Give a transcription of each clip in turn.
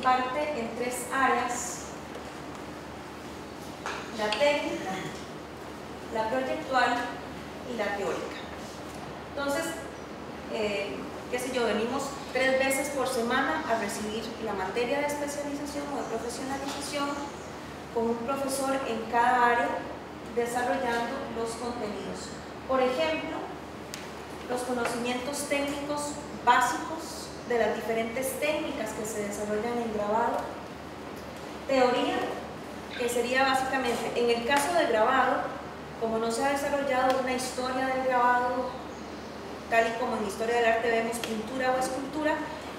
parte en tres áreas: la técnica, la proyectual y la teórica. Entonces, qué sé yo, venimos 3 veces por semana a recibir la materia de especialización o de profesionalización con un profesor en cada área desarrollando los contenidos. Por ejemplo, los conocimientos técnicos básicos de las diferentes técnicas que se desarrollan en grabado. Teoría, que sería básicamente, en el caso del grabado, como no se ha desarrollado una historia del grabado, tal y como en historia del arte vemos pintura o escultura,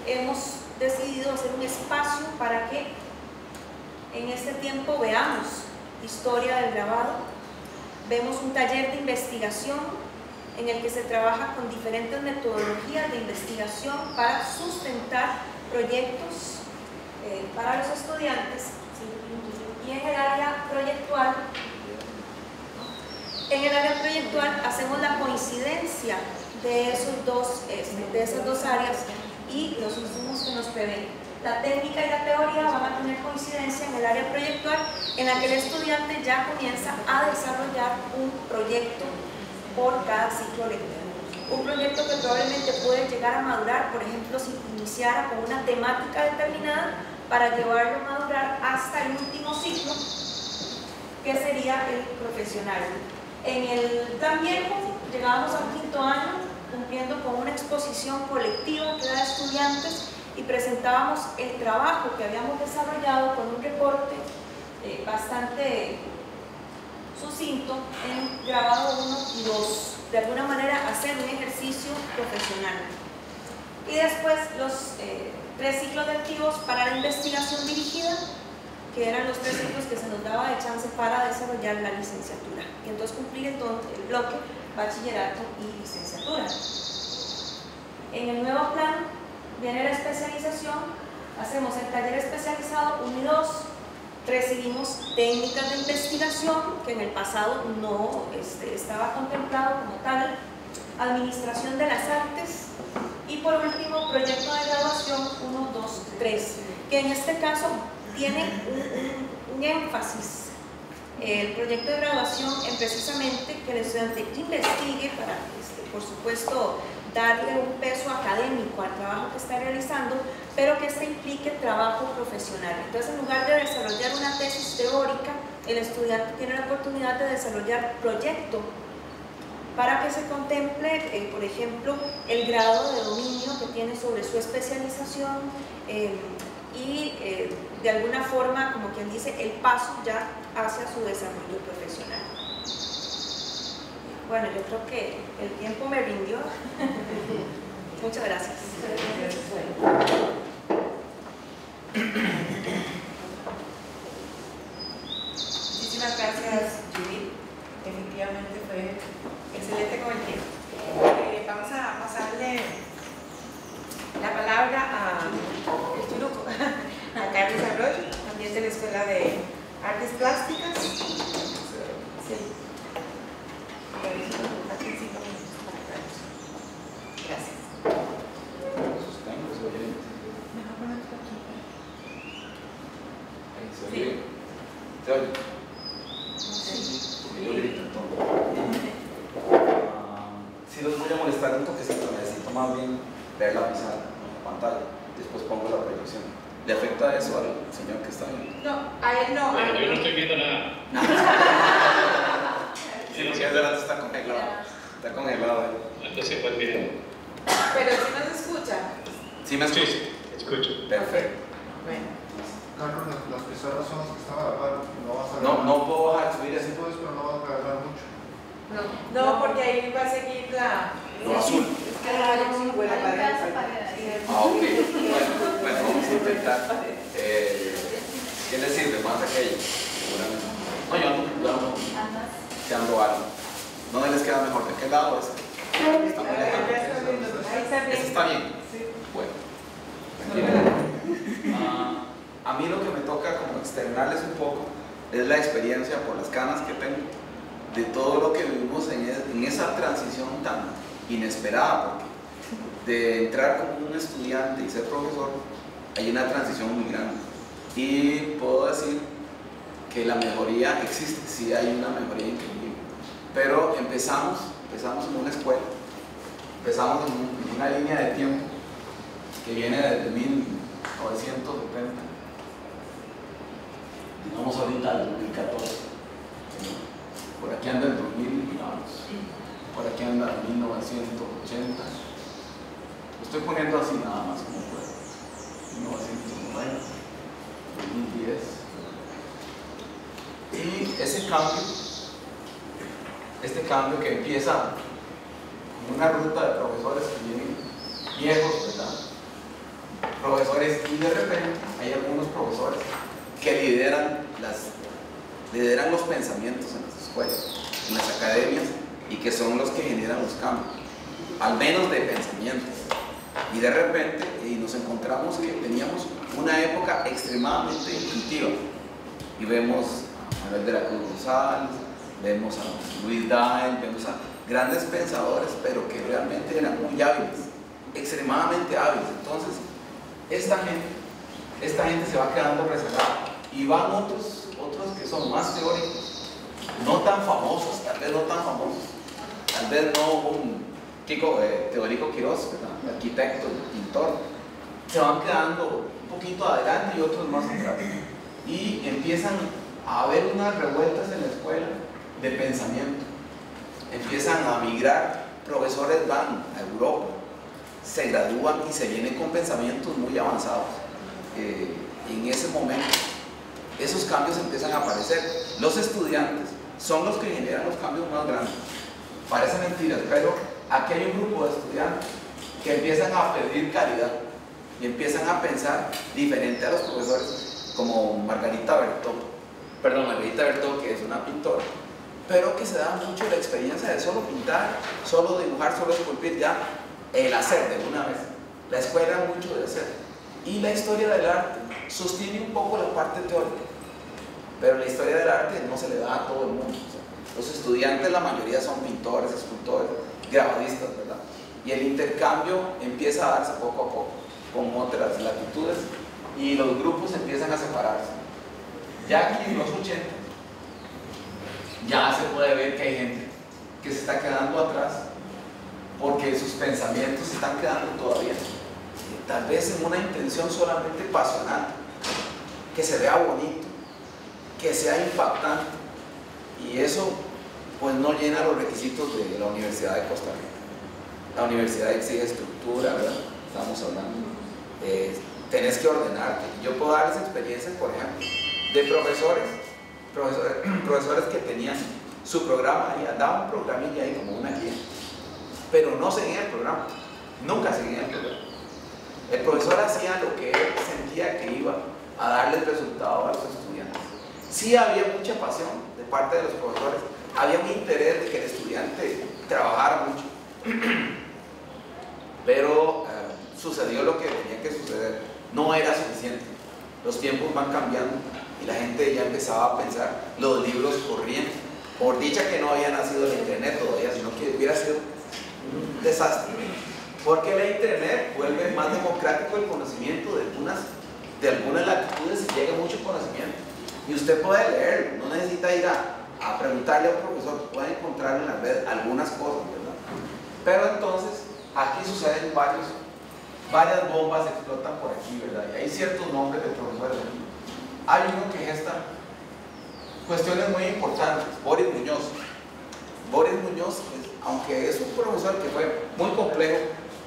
hemos decidido hacer un espacio para que en este tiempo veamos historia del grabado. Vemos un taller de investigación en el que se trabaja con diferentes metodologías de investigación para sustentar proyectos para los estudiantes. Y en el área proyectual hacemos la coincidencia de esas dos áreas y los insumos que nos prevén. La técnica y la teoría van a tener coincidencia en el área proyectual, en la que el estudiante ya comienza a desarrollar un proyecto por cada ciclo lectivo. Un proyecto que probablemente puede llegar a madurar, por ejemplo, si iniciara con una temática determinada, para llevarlo a madurar hasta el último ciclo, que sería el profesional. En el plan viejo llegábamos al 5º año cumpliendo con una exposición colectiva que da estudiantes y presentábamos el trabajo que habíamos desarrollado con un reporte bastante sucinto en grabado 1 y 2, de alguna manera hacer un ejercicio profesional. Y después los 3 ciclos lectivos para la investigación dirigida, que eran los 3 ciclos que se nos daba de chance para desarrollar la licenciatura. Y entonces cumplir entonces el bloque bachillerato y licenciatura. En el nuevo plan viene la especialización, hacemos el taller especializado 1 y 2, recibimos técnicas de investigación, que en el pasado no estaba contemplado como tal, administración de las artes, y por último, proyecto de graduación 1, 2, 3, que en este caso tiene un énfasis. El proyecto de graduación en precisamente que el estudiante investigue para, por supuesto, darle un peso académico al trabajo que está realizando, pero que implique trabajo profesional. Entonces, en lugar de desarrollar una tesis teórica, el estudiante tiene la oportunidad de desarrollar proyecto para que se contemple, por ejemplo, el grado de dominio que tiene sobre su especialización y de alguna forma, como quien dice, el paso ya hacia su desarrollo profesional. Bueno, yo creo que el tiempo me rindió. Muchas gracias. Muchísimas gracias, Judith. Definitivamente fue excelente con el tiempo. Vamos a pasarle la palabra a Carlos Arroyo, también de la Escuela de Artes Plásticas. Sí. Gracias. Sí. ¿Se oye? Sí, los voy a molestar un toquecito, necesito más bien ver la pizarra, la pantalla, después pongo la proyección. ¿Le afecta eso al señor que está viendo? No, a él no. Bueno, yo no estoy viendo nada. Sí, porque adelante está congelado. Está congelado. Entonces, pues miren. Pero si no se escucha. ¿Sí me escucha? Sí, escucho. Perfecto. Bueno. Carlos, las pizarras son las que están a la par, no vas a No puedo bajar, subir Sí así. puedes, pero no vas a agarrar mucho. No, porque ahí va a seguir la... Lo azul. Es que hay muy buena pared. Ah, ok. Bueno, vamos a intentar. ¿Qué les sirve más aquello? Seguramente. No, yo no. Que ando algo. ¿Dónde les queda mejor? ¿De qué lado es? Está muy lejano. ¿Ese está bien? Sí. Bueno. A mí lo que me toca como externarles un poco es la experiencia por las canas que tengo de todo lo que vivimos en esa transición tan inesperada, porque de entrar como un estudiante y ser profesor hay una transición muy grande. Y puedo decir que la mejoría existe, sí hay una mejoría increíble. Pero empezamos en una escuela, empezamos en una línea de tiempo que viene desde 1970, digamos ahorita el 2014, por aquí anda el 2000, digamos, por aquí anda el 1980, lo estoy poniendo así nada más como puedo, 1990, 2010, y este cambio que empieza con una ruta de profesores que vienen viejos, ¿verdad? Profesores, y de repente hay algunos profesores que lideran los pensamientos en las escuelas, en las academias, y que son los que generan los cambios, al menos de pensamientos. Y de repente nos encontramos que teníamos una época extremadamente intuitiva, y vemos a Manuel de la Cruz González, vemos a Luis Dahl, vemos a grandes pensadores, pero que realmente eran muy hábiles, extremadamente hábiles. Entonces, esta gente se va quedando rezagada, y van otros que son más teóricos, no tan famosos, tal vez no tan famosos, tal vez no un Teodorico Quirós, ¿verdad? Arquitecto, pintor, se van quedando un poquito adelante y otros más atrás, y empiezan a haber unas revueltas en la escuela de pensamiento, empiezan a migrar, profesores van a Europa, se gradúan y se vienen con pensamientos muy avanzados. En ese momento esos cambios empiezan a aparecer. Los estudiantes son los que generan los cambios más grandes. Parece mentiras, pero aquí hay un grupo de estudiantes que empiezan a pedir calidad y empiezan a pensar diferente a los profesores, como Margarita Bertó, que es una pintora, pero que se da mucho la experiencia de solo pintar, solo dibujar, solo esculpir, ya el hacer de una vez. La escuela es mucho de hacer, y la historia del arte sostiene un poco la parte teórica, pero la historia del arte no se le da a todo el mundo. O sea, los estudiantes, la mayoría son pintores, escultores, grabadistas, ¿verdad? Y el intercambio empieza a darse poco a poco con otras latitudes, y los grupos empiezan a separarse. Ya aquí en los 80 ya se puede ver que hay gente que se está quedando atrás porque sus pensamientos se están quedando todavía, tal vez en una intención solamente pasional, que se vea bonito, que sea impactante, y eso pues no llena los requisitos de la Universidad de Costa Rica. La universidad exige estructura, ¿verdad? Estamos hablando, tenés que ordenarte. Yo puedo darles experiencias, por ejemplo, de profesores que tenían su programa y andaban un programilla ahí como una guía, pero no seguían el programa, nunca seguían el programa. El profesor hacía lo que él sentía que iba a darle resultado a los estudiantes. Sí había mucha pasión de parte de los profesores, había un interés de que el estudiante trabajara mucho, pero sucedió lo que tenía que suceder, no era suficiente. Los tiempos van cambiando y la gente ya empezaba a pensar, los libros corrían, por dicha que no había nacido el internet todavía, sino que hubiera sido un desastre, porque la internet vuelve más democrático el conocimiento de algunas latitudes, y llega mucho conocimiento, y usted puede leerlo, no necesita ir a preguntarle a un profesor, puede encontrar en la red algunas cosas, ¿verdad? Pero entonces aquí suceden varias bombas explotan por aquí, ¿verdad? Y hay ciertos nombres de profesores aquí. Hay uno que gesta cuestiones muy importantes, Boris Muñoz. Boris Muñoz, aunque es un profesor que fue muy complejo,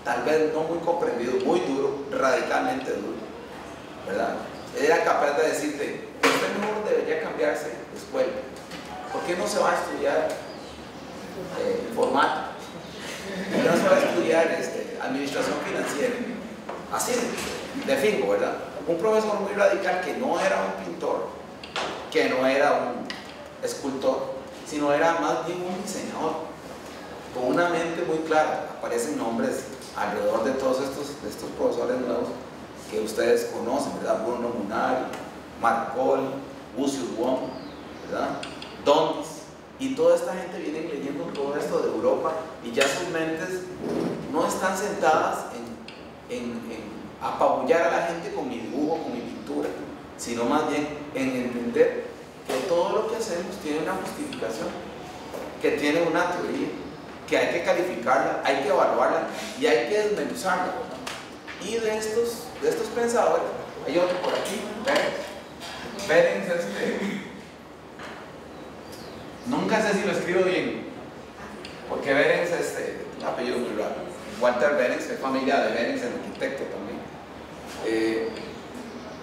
tal vez no muy comprendido, muy duro, radicalmente duro, ¿verdad? Era capaz de decirte, usted mejor debería cambiarse de escuela. ¿Por qué no se va a estudiar informática? ¿Por qué no se va a estudiar administración financiera? Así de fingo, ¿verdad? Un profesor muy radical que no era un pintor, que no era un escultor, sino era más bien un diseñador, con una mente muy clara. Aparecen nombres alrededor de todos estos profesores nuevos que ustedes conocen, ¿verdad? Bruno Munari, Marcol, Lucius Wong, ¿verdad? Donnis, y toda esta gente viene leyendo todo esto de Europa, y ya sus mentes no están sentadas apabullar a la gente con mi dibujo, con mi pintura, sino más bien en entender que todo lo que hacemos tiene una justificación, que tiene una teoría, que hay que calificarla, hay que evaluarla y hay que desmenuzarla, ¿verdad? Y de estos pensadores, hay otro por aquí, Behrens, nunca sé si lo escribo bien, porque Behrens es un apellido muy raro. Walter Behrens, es familia de Behrens, el arquitecto también.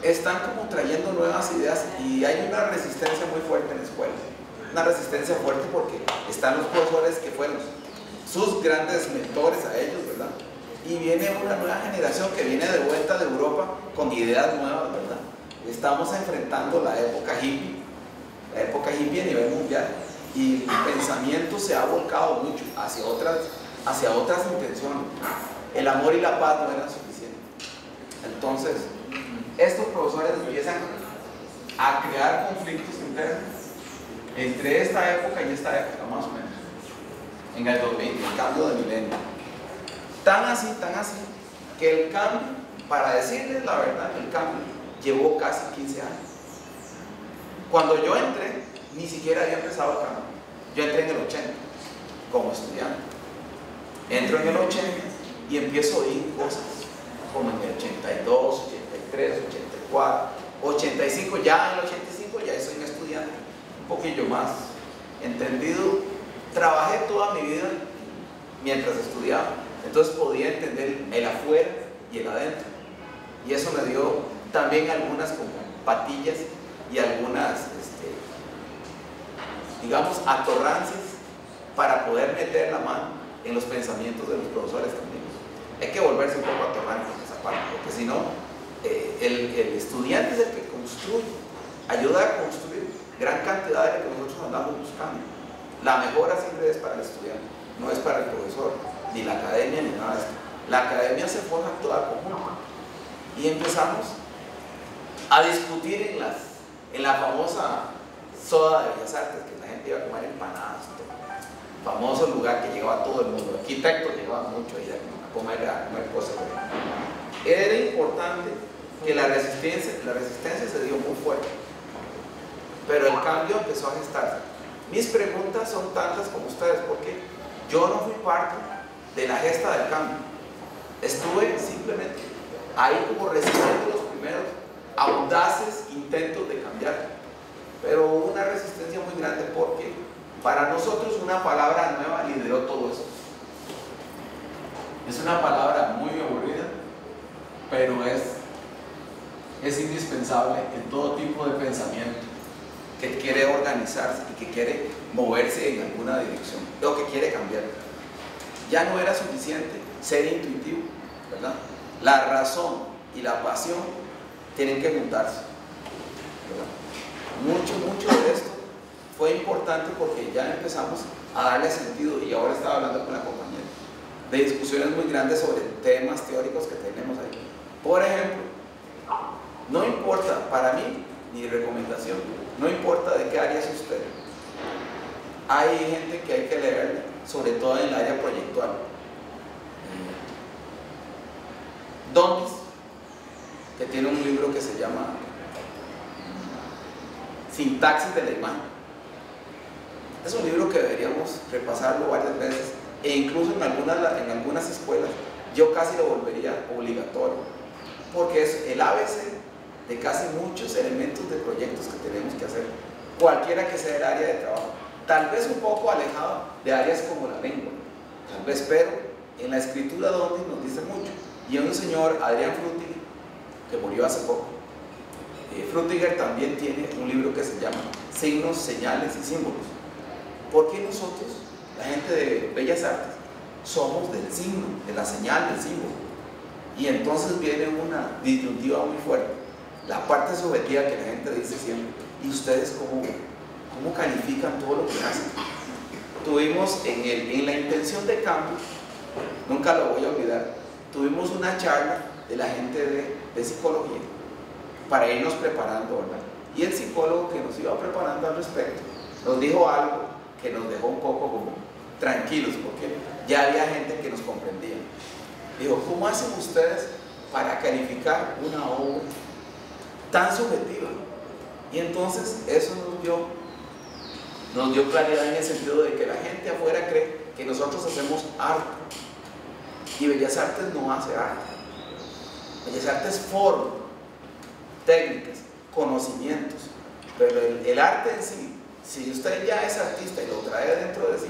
Están como trayendo nuevas ideas y hay una resistencia muy fuerte en la escuela. Una resistencia fuerte porque están los profesores que fueron sus grandes mentores a ellos, ¿verdad? Y viene una nueva generación que viene de vuelta de Europa con ideas nuevas, ¿verdad? Estamos enfrentando la época hippie a nivel mundial, y el pensamiento se ha volcado mucho hacia otras intenciones. El amor y la paz no eran suficientes. Entonces, estos profesores empiezan a crear conflictos internos entre esta época y esta época, más o menos, en el 2000, el cambio de milenio. Tan así, que el cambio, para decirles la verdad, el cambio llevó casi 15 años. Cuando yo entré, ni siquiera había empezado el cambio. Yo entré en el 80, como estudiante. Entro en el 80 y empiezo a oír cosas, como en el 82, 83, 84, 85, ya en el 85 ya soy un estudiante, un poquillo más entendido. Trabajé toda mi vida mientras estudiaba, entonces podía entender el afuera y el adentro, y eso me dio también algunas como patillas y algunas digamos atorrancias para poder meter la mano en los pensamientos de los profesores también. Hay que volverse un poco atorrante en esa parte, porque si no, el estudiante es el que construye, ayuda a construir gran cantidad de lo que nosotros andamos buscando. La mejora siempre es para el estudiante, no es para el profesor, ni la academia, ni nada de esto. La academia se forja toda conjunta. Y empezamos a discutir en la famosa soda de Bellas Artes, que la gente iba a comer empanadas, famoso lugar que llegaba todo el mundo. Arquitectos llegaban mucho ahí a comer cosas. Era importante que la resistencia se dio muy fuerte, pero el cambio empezó a gestarse. Mis preguntas son tantas como ustedes, porque yo no fui parte de la gesta del cambio. Estuve simplemente ahí como recibiendo los primeros audaces intentos de cambiar, pero hubo una resistencia muy grande porque para nosotros una palabra nueva lideró todo eso. Es una palabra muy aburrida, pero es indispensable en todo tipo de pensamiento que quiere organizarse y que quiere moverse en alguna dirección o que quiere cambiar. Ya no era suficiente ser intuitivo, ¿verdad? La razón y la pasión tienen que juntarse, ¿verdad? Mucho de esto fue importante porque ya empezamos a darle sentido, y ahora estaba hablando con la compañera de discusiones muy grandes sobre temas teóricos que tenemos ahí. Por ejemplo, no importa, para mí, mi recomendación, no importa de qué área es usted, hay gente que hay que leer, sobre todo en el área proyectual. Donis, que tiene un libro que se llama Sintaxis de la Imagen. Es un libro que deberíamos repasarlo varias veces, e incluso en algunas escuelas yo casi lo volvería obligatorio, porque es el ABC de casi muchos elementos de proyectos que tenemos que hacer, cualquiera que sea el área de trabajo. Tal vez un poco alejado de áreas como la lengua, tal vez, pero en la escritura Donis nos dice mucho. Y hay un señor, Adrián Frutiger, que murió hace poco. Frutiger también tiene un libro que se llama Signos, Señales y Símbolos. Porque nosotros, la gente de Bellas Artes, somos del signo, de la señal, del símbolo. Y entonces viene una disyuntiva muy fuerte, la parte subjetiva que la gente dice siempre: ¿y ustedes cómo califican todo lo que hacen? Tuvimos en la intención de cambio, nunca lo voy a olvidar, tuvimos una charla de la gente de psicología para irnos preparando, ¿verdad? Y el psicólogo que nos iba preparando al respecto nos dijo algo que nos dejó un poco como tranquilos, porque ya había gente que nos comprendía. Dijo: ¿cómo hacen ustedes para calificar una obra tan subjetiva. Y entonces eso nos dio claridad en el sentido de que la gente afuera cree que nosotros hacemos arte, y Bellas Artes no hace arte. Bellas Artes forma, técnicas, conocimientos, pero el arte en sí, si usted ya es artista y lo trae dentro de sí,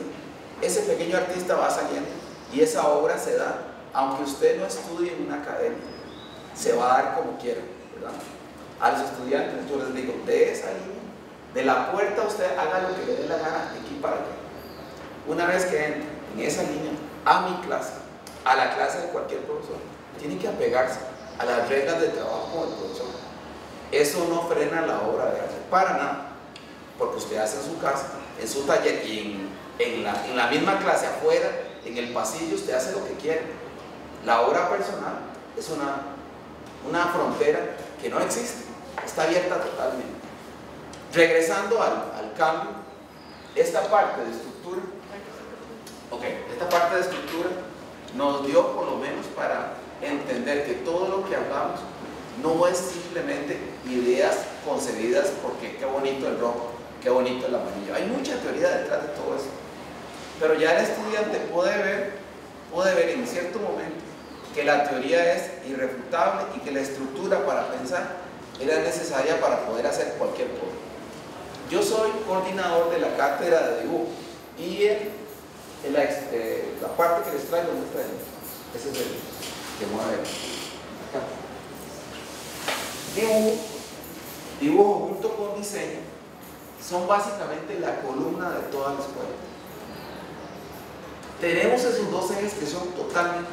ese pequeño artista va saliendo y esa obra se da, aunque usted no estudie en una academia, se va a dar como quiera, ¿verdad? A los estudiantes yo les digo, de esa línea, de la puerta usted haga lo que le dé la gana de aquí para allá. Una vez que entre en esa línea, a mi clase, a la clase de cualquier profesor, tiene que apegarse a las reglas de trabajo del profesor. Eso no frena la obra de arte para nada, porque usted hace en su casa, en su taller y en la misma clase afuera, en el pasillo, usted hace lo que quiere. La obra personal es una frontera que no existe, está abierta totalmente. Regresando al cambio, esta parte de estructura, esta parte de estructura nos dio por lo menos para entender que todo lo que hablamos no es simplemente ideas concebidas porque qué bonito el rojo, qué bonito el amarillo. Hay mucha teoría detrás de todo eso, pero ya el estudiante puede ver en cierto momento que la teoría es irrefutable y que la estructura para pensar era necesaria para poder hacer cualquier cosa. Yo soy coordinador de la cátedra de dibujo y la parte que les traigo, ¿dónde está él? Ese es el que mueve acá. Dibujo junto con diseño son básicamente la columna de toda la escuela. Tenemos esos dos ejes que son totalmente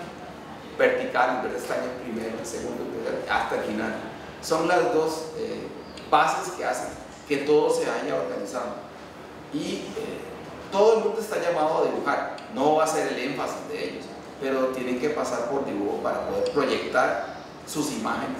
verticales, ¿verdad? Están en primero, en segundo, hasta el final. Son las dos bases que hacen que todo se vaya organizando. Y todo el mundo está llamado a dibujar, no va a ser el énfasis de ellos, pero tienen que pasar por dibujo para poder proyectar sus imágenes